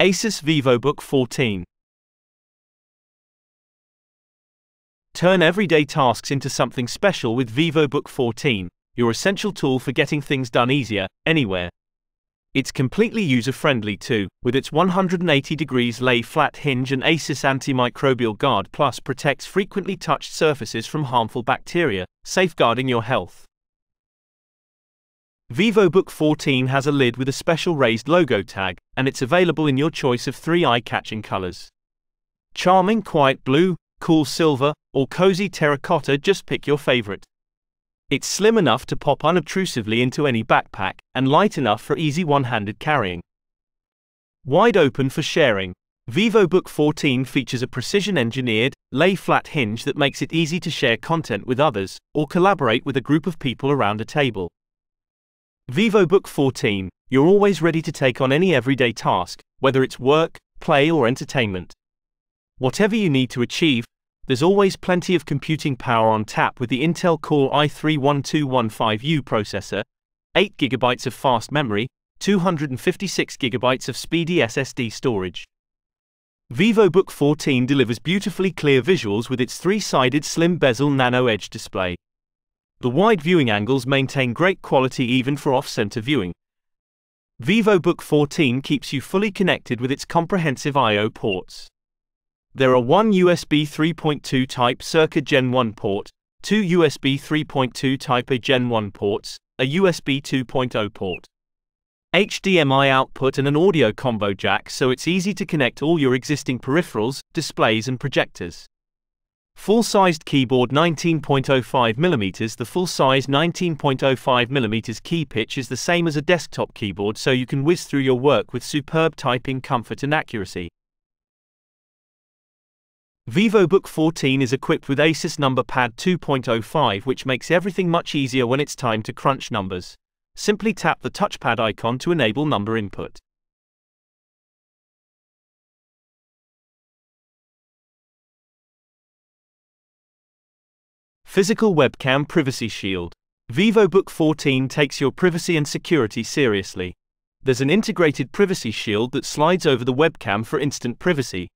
ASUS Vivobook 14. Turn everyday tasks into something special with Vivobook 14, your essential tool for getting things done easier, anywhere. It's completely user-friendly too, with its 180 degrees lay flat hinge and ASUS Antimicrobial Guard Plus protects frequently touched surfaces from harmful bacteria, safeguarding your health. Vivobook 14 has a lid with a special raised logo tag, and it's available in your choice of 3 eye-catching colors. Charming quiet blue, cool silver, or cozy terracotta, just pick your favorite. It's slim enough to pop unobtrusively into any backpack, and light enough for easy one-handed carrying. Wide open for sharing, Vivobook 14 features a precision-engineered, lay-flat hinge that makes it easy to share content with others, or collaborate with a group of people around a table. Vivobook 14, you're always ready to take on any everyday task, whether it's work, play or entertainment. Whatever you need to achieve, there's always plenty of computing power on tap with the Intel Core i3-1215U processor, 8 GB of fast memory, 256 GB of speedy SSD storage. Vivobook 14 delivers beautifully clear visuals with its 3-sided slim bezel nano edge display. The wide viewing angles maintain great quality even for off-center viewing. Vivobook 14 keeps you fully connected with its comprehensive I/O ports. There are 1 USB 3.2 Type Circa Gen 1 port, 2 USB 3.2 Type A Gen 1 ports, a USB 2.0 port, HDMI output and an audio combo jack, so it's easy to connect all your existing peripherals, displays and projectors. Full-sized keyboard 19.05mm. The full-size 19.05mm key pitch is the same as a desktop keyboard, so you can whiz through your work with superb typing comfort and accuracy. Vivobook 14 is equipped with ASUS NumberPad 2.05, which makes everything much easier when it's time to crunch numbers. Simply tap the touchpad icon to enable number input. Physical Webcam Privacy Shield. Vivobook 14 takes your privacy and security seriously. There's an integrated privacy shield that slides over the webcam for instant privacy.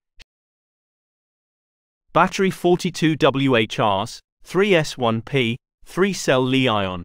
Battery 42 Wh, 3S1P, 3-cell Li-ion.